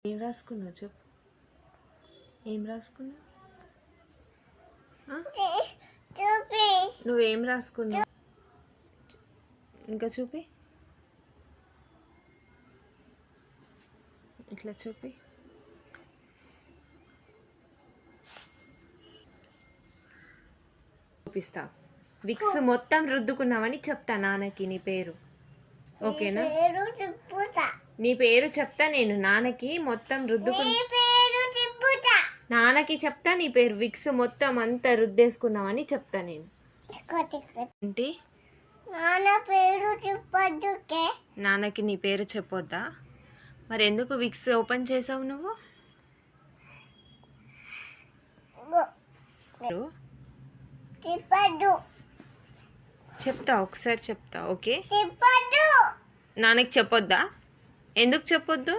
ఏం రాసుకున్నావు చెప్పు. ఏం రాసుకున్నావు? నువ్వేం రాసుకున్నావు? ఇంకా చూపి, ఇట్లా చూపి. చూపిస్తా. విక్స్ మొత్తం రుద్దుకున్నావని చెప్తా నాన్నకి నీ పేరు, ఓకేనా? నీ పేరు చెప్తా నేను నాన్నకి. మొత్తం నాన్నకి చెప్తా నీ పేరు. విక్స్ మొత్తం అంతా రుద్దేసుకున్నావని చెప్తా నేను. ఏంటి? నాన్నకి నీ పేరు చెప్పొద్దా? మరి ఎందుకు విక్స్ ఓపెన్ చేసావు నువ్వు? చెప్తా, ఒకసారి చెప్తా, ఓకే? నాన్నకి చెప్పొద్దా? ఎందుకు చెప్పొద్దు?